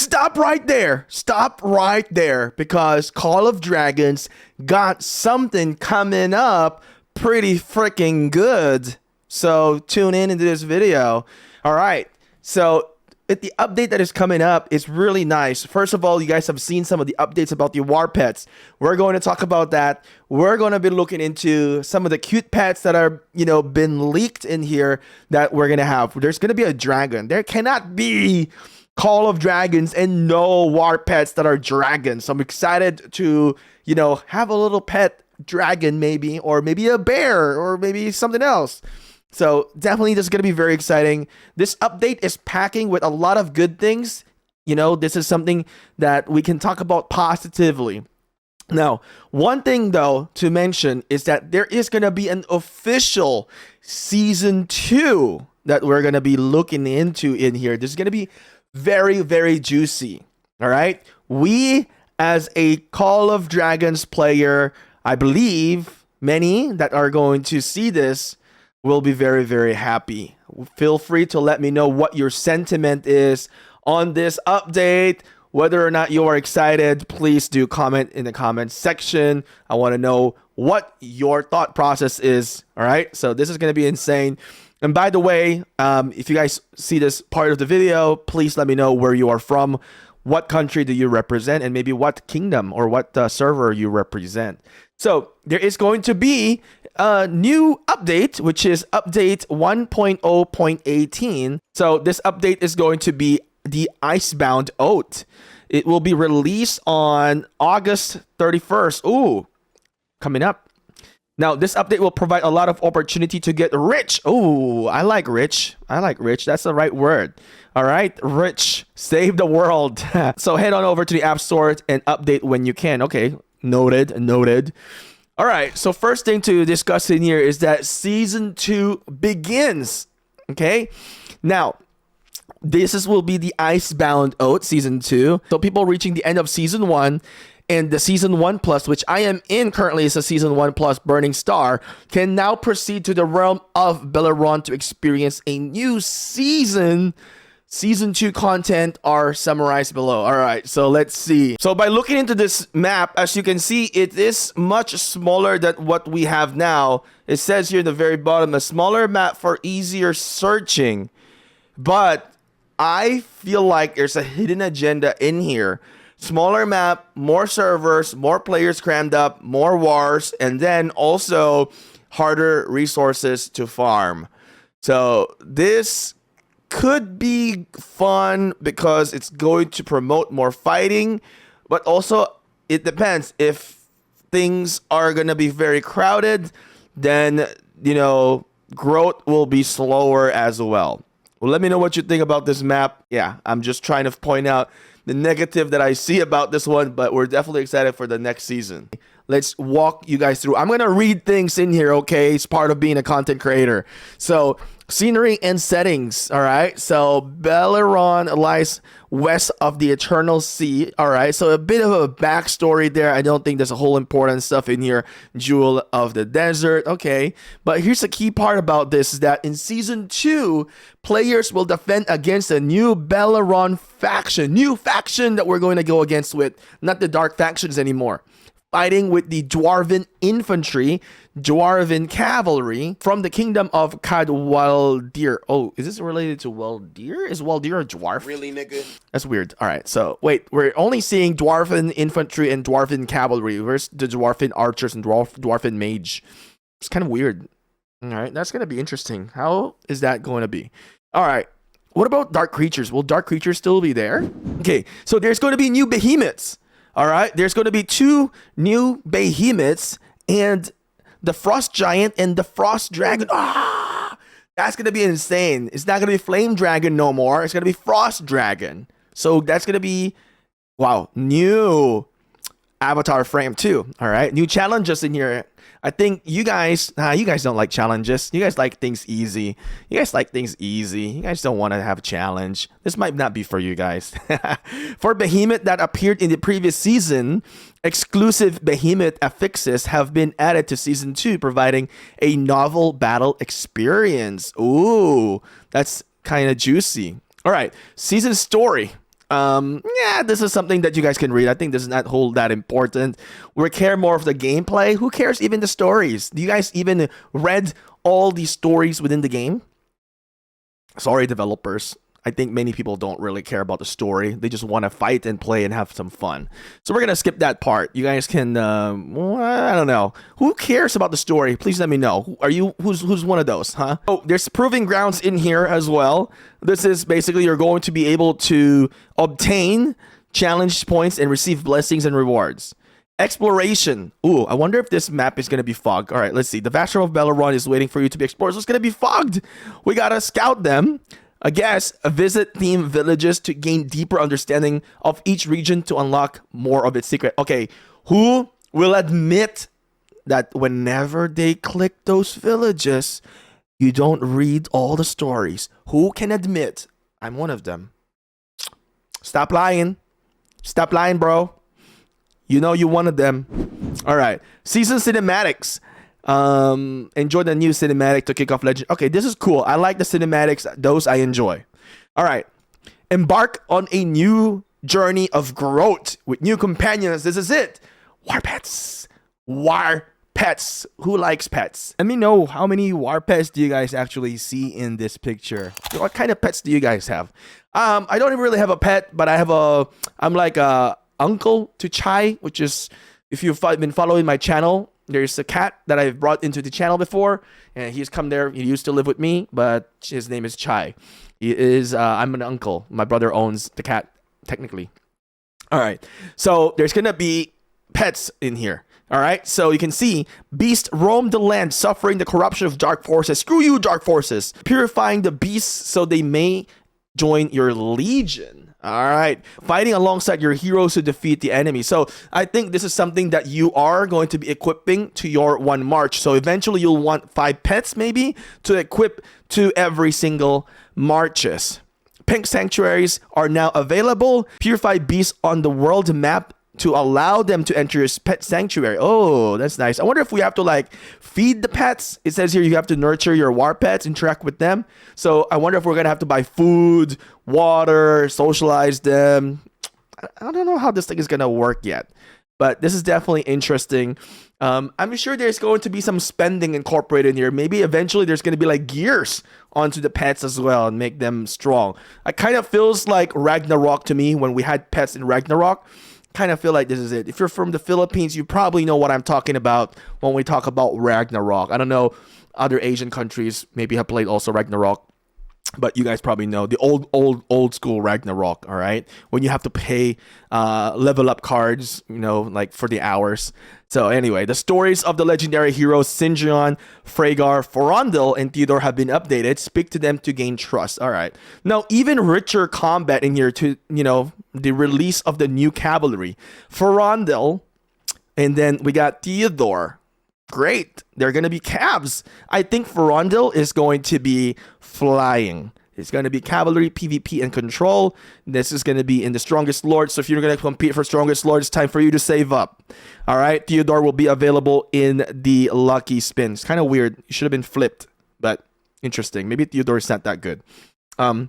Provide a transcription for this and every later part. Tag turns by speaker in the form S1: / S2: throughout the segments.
S1: stop right there. Stop right there, because Call of Dragons got something coming up pretty freaking good. So tune in into this video. All right. So the update that is coming up is really nice. First of all, you guys have seen some of the updates about the war pets. We're going to talk about that. We're going to be looking into some of the cute pets that are, been leaked in here that we're going to have. There's going to be a dragon. There cannot be Call of Dragons and no war pets that are dragons. So I'm excited to, have a little pet dragon maybe, or maybe a bear, or maybe something else. So definitely this is going to be very exciting. This update is packing with a lot of good things. This is something that we can talk about positively. Now, one thing though to mention is that there is going to be an official season 2 that we're going to be looking into in here. This is going to be very, very juicy. All right. We, as a Call of Dragons player, I believe many that are going to see this will be very, very happy. Feel free to let me know what your sentiment is on this update. Whether or not you are excited, please do comment in the comment section. I want to know what your thought process is. All right. So this is going to be insane. And by the way, if you guys see this part of the video, please let me know where you are from. What country do you represent? And maybe what kingdom or what server you represent. So there is going to be a new update, which is update 1.0.18. So this update is going to be the Icebound Oath. It will be released on August 31st. Ooh, coming up. Now, this update will provide a lot of opportunity to get rich. Oh, I like rich. That's the right word. All right, rich. Save the world. So head on over to the App Store and update when you can. Okay, noted. All right, so first thing to discuss in here is that Season 2 begins. Okay, now, this will be the Icebound Oath Season 2. So people reaching the end of Season 1 and the Season 1 Plus, which I am in currently, is a Season 1 Plus Burning Star, can now proceed to the realm of Belleron to experience a new season. Season 2 content are summarized below. All right, so let's see. So by looking into this map, as you can see, it is much smaller than what we have now. It says here in the very bottom, a smaller map for easier searching. But I feel like there's a hidden agenda in here. Smaller map, more servers, more players crammed up, more wars, and then also harder resources to farm. So this could be fun because it's going to promote more fighting, but also it depends. If things are going to be very crowded, then, growth will be slower as well. Well, let me know what you think about this map. Yeah, I'm just trying to point out the negative that I see about this one, but we're definitely excited for the next season. Let's walk you guys through. I'm going to read things in here, okay? It's part of being a content creator. So, scenery and settings, all right? So, Belleron lies west of the Eternal Sea, all right? So, a bit of a backstory there. I don't think there's a whole important stuff in here. Jewel of the Desert, okay? But here's the key part about this is that in Season 2, players will defend against a new Belleron faction. New faction that we're going to go against with, not the dark factions anymore. Fighting with the Dwarven infantry, Dwarven cavalry from the kingdom of Cadwaldir. Oh, is this related to Waldir? Is Waldir a dwarf?
S2: Really, nigga?
S1: That's weird. All right, so wait, we're only seeing Dwarven infantry and Dwarven cavalry. Where's the Dwarven archers and Dwarven mage? It's kind of weird. All right, that's going to be interesting. How is that going to be? All right, what about dark creatures? Will dark creatures still be there? Okay, so there's going to be new behemoths. All right, there's going to be 2 new behemoths and the Frost Giant and the Frost Dragon. That's going to be insane. It's not going to be Flame Dragon no more. It's going to be Frost Dragon. So that's going to be, wow, new avatar frame too. All right, new challenges in here. I think you guys don't like challenges. You guys like things easy. You guys don't want to have a challenge. This might not be for you guys. For Behemoth that appeared in the previous season, exclusive Behemoth affixes have been added to Season 2, providing a novel battle experience. Ooh, that's kind of juicy. All right, season story. Yeah, this is something that you guys can read. I think this is not whole that important. We care more of the gameplay. Who cares even the stories? Do you guys even read all the stories within the game? Sorry, developers. I think many people don't really care about the story. They just want to fight and play and have some fun. So we're gonna skip that part. You guys can, well, I don't know. Who cares about the story? Please let me know. Are you who's one of those, huh? Oh, there's proving grounds in here as well. This is basically you're going to be able to obtain challenge points and receive blessings and rewards. Exploration. Ooh, I wonder if this map is going to be fogged. All right, let's see. The vast realm of Belleron is waiting for you to be explored. So it's going to be fogged. We got to scout them. I guess visit theme villages to gain deeper understanding of each region to unlock more of its secret. Okay, who will admit that whenever they click those villages, you don't read all the stories? Who can admit? I'm one of them. Stop lying. Stop lying, bro. You know you one of them. All right. Season cinematics. Enjoy the new cinematic to kick off Legend. Okay, this is cool. I like the cinematics. Those I enjoy. All right. Embark on a new journey of growth with new companions. This is it. War pets. War pets. Who likes pets? Let me know how many war pets do you guys actually see in this picture. What kind of pets do you guys have? I don't really have a pet, but I'm like a uncle to Chai, which is, if you've been following my channel, there's a cat that I've brought into the channel before, and he's come there. He used to live with me, but his name is Chai. He is, I'm an uncle. My brother owns the cat, technically. All right. So there's going to be pets in here. All right. So you can see beasts roam the land, suffering the corruption of dark forces. Screw you, dark forces. Purifying the beasts so they may join your legion. All right, fighting alongside your heroes to defeat the enemy. So I think this is something that you are going to be equipping to your one march. So eventually you'll want 5 pets maybe to equip to every single marches. Pink sanctuaries are now available. Purify beasts on the world map to allow them to enter your pet sanctuary. Oh, that's nice. I wonder if we have to like feed the pets. It says here you have to nurture your war pets, interact with them. So I wonder if we're gonna have to buy food, water, socialize them. I don't know how this thing is gonna work yet, but this is definitely interesting. I'm sure there's going to be some spending incorporated in here. Maybe eventually there's going to be like gears onto the pets as well and make them strong. It kind of feels like Ragnarok to me when we had pets in Ragnarok. Kind of feel like this is it. If you're from the Philippines, you probably know what I'm talking about when we talk about Ragnarok. I don't know, other Asian countries maybe have played also Ragnarok, but you guys probably know the old school Ragnarok. All right, when you have to pay level up cards, you know, like for the hours. So anyway, the stories of the legendary heroes Sinjon, Freygar, Forondel, and Theodore have been updated. Speak to them to gain trust. All right. Now, even richer combat in here to, you know, the release of the new cavalry. Forondel, and then we got Theodore. Great. They're going to be cabs. I think Forondel is going to be flying. It's going to be cavalry, PvP, and control. This is going to be in the strongest lord. So if you're going to compete for strongest lord, it's time for you to save up. All right. Theodore will be available in the lucky spin. It's kind of weird. It should have been flipped, but interesting. Maybe Theodore is not that good. All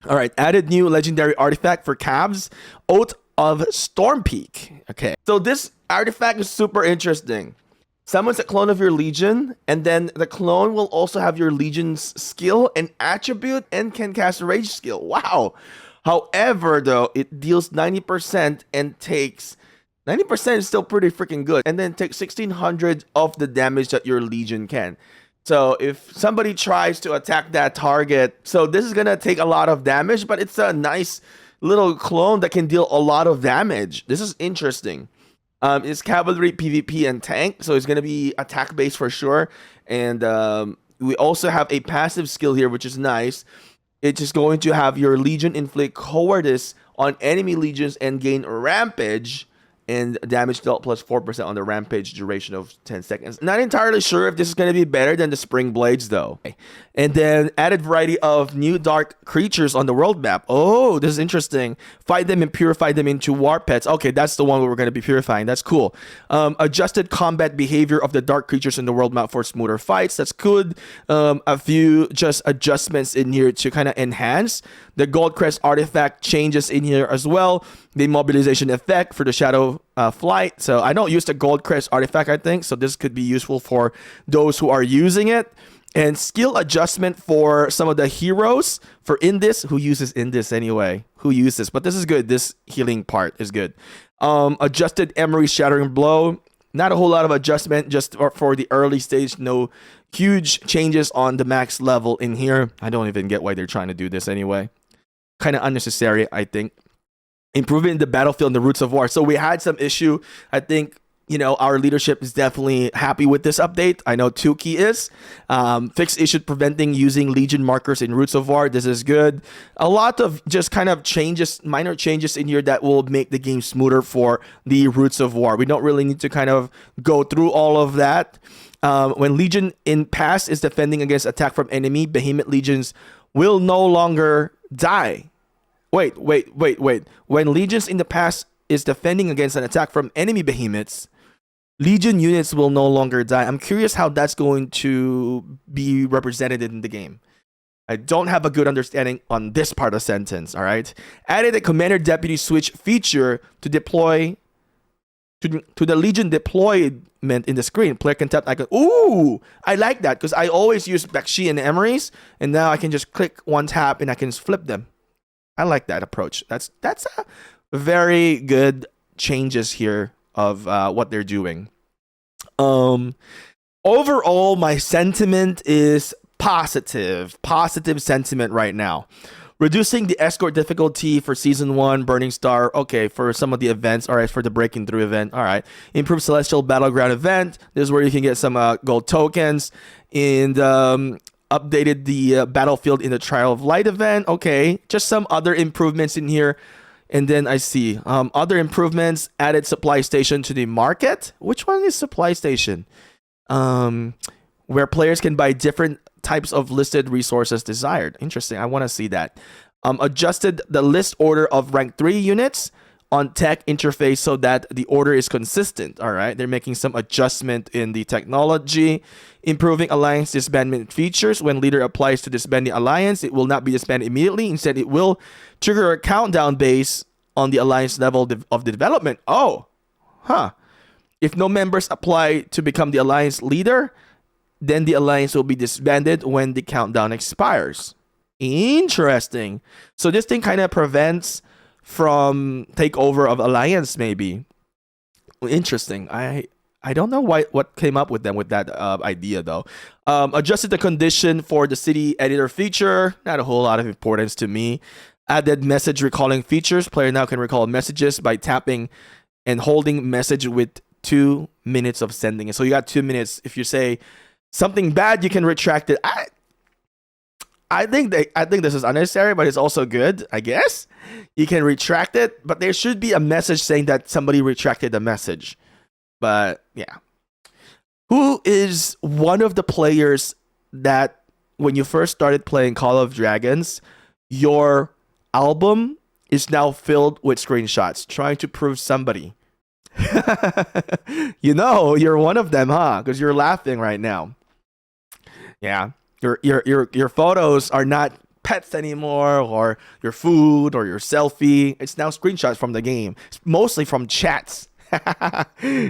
S1: right. Added new legendary artifact for calves. Oath of Stormpeak. Okay. So this artifact is super interesting. Summons a clone of your legion, and then the clone will also have your legion's skill and attribute and can cast a rage skill. Wow. However, though, it deals 90% and takes 90% is still pretty freaking good, and then takes 1600 of the damage that your legion can. So if somebody tries to attack that target, so this is gonna take a lot of damage, but it's a nice little clone that can deal a lot of damage. This is interesting. It's cavalry, PvP, and tank, so it's going to be attack based for sure. And we also have a passive skill here, which is nice. It's just going to have your legion inflict cowardice on enemy legions and gain rampage. and damage dealt plus 4% on the rampage duration of 10 seconds. Not entirely sure if this is going to be better than the Spring Blades, though. And then added variety of new dark creatures on the world map. Oh, this is interesting. Fight them and purify them into war pets. Okay, that's the one where we're going to be purifying. That's cool. Adjusted combat behavior of the dark creatures in the world map for smoother fights. That's good. A few just adjustments in here to kind of enhance. The Gold Crest artifact changes in here as well. The mobilization effect for the Shadow Flight. So I don't use the Gold Crest artifact, I think. So this could be useful for those who are using it. And skill adjustment for some of the heroes for Indis. Who uses Indis anyway? Who uses? But this is good. This healing part is good. Adjusted Emery Shattering Blow. Not a whole lot of adjustment just for the early stage. No huge changes on the max level in here. I don't even get why they're trying to do this anyway. Kind of unnecessary, I think. Improving the battlefield and the Roots of War. So we had some issue. I think, you know, our leadership is definitely happy with this update. I know Tuki is. Fixed issue preventing using Legion markers in Roots of War. This is good. A lot of just kind of changes, minor changes in here that will make the game smoother for the Roots of War. We don't really need to kind of go through all of that. When Legion in past is defending against attack from enemy, Behemoth Legions will no longer die. Wait. When Legions in the past is defending against an attack from enemy behemoths, Legion units will no longer die. I'm curious how that's going to be represented in the game. I don't have a good understanding on this part of the sentence, all right? Added a Commander Deputy Switch feature to deploy to the Legion deployment in the screen. Player can tap icon. Ooh, I like that because I always use Bakshi and Emery's, and now I can just click one tap and I can flip them. I like that approach. That's a very good changes here of what they're doing. Overall, my sentiment is positive sentiment right now. Reducing the escort difficulty for Season 1, Burning Star, okay, for some of the events, all right, for the Breaking Through event, all right. Improved Celestial Battleground event, this is where you can get some gold tokens, and updated the Battlefield in the Trial of Light event, okay. Just some other improvements in here. And then I see other improvements, added supply station to the market. Which one is supply station? Where players can buy different types of listed resources desired. Interesting. I want to see that. Adjusted the list order of rank 3 units on tech interface so that the order is consistent. All right. They're making some adjustment in the technology. Improving alliance disbandment features. When leader applies to disband the alliance, it will not be disbanded immediately. Instead, it will trigger a countdown based on the alliance level of the development. Oh, If no members apply to become the alliance leader, then the alliance will be disbanded when the countdown expires. Interesting. So this thing kind of prevents from takeover of alliance, maybe. Interesting. I don't know what came up with them with that idea, though. Adjusted the condition for the city editor feature. Not a whole lot of importance to me. Added message recalling features. Player now can recall messages by tapping and holding message with 2 minutes of sending it. So you got 2 minutes. If you say something bad, you can retract it. I think this is unnecessary, but it's also good, I guess. You can retract it, but there should be a message saying that somebody retracted the message. But yeah. Who is one of the players that when you first started playing Call of Dragons, your album is now filled with screenshots trying to prove somebody? You know, you're one of them, huh? Because you're laughing right now. Yeah. Your photos are not pets anymore, or your food, or your selfie. It's now screenshots from the game. It's mostly from chats.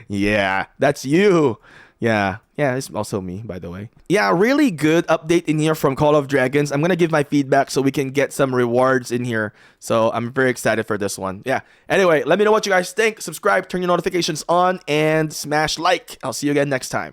S1: Yeah, that's you. Yeah, it's also me, by the way. Yeah, really good update in here from Call of Dragons. I'm going to give my feedback so we can get some rewards in here. So I'm very excited for this one. Yeah. Anyway, let me know what you guys think. Subscribe, turn your notifications on, and smash like. I'll see you again next time.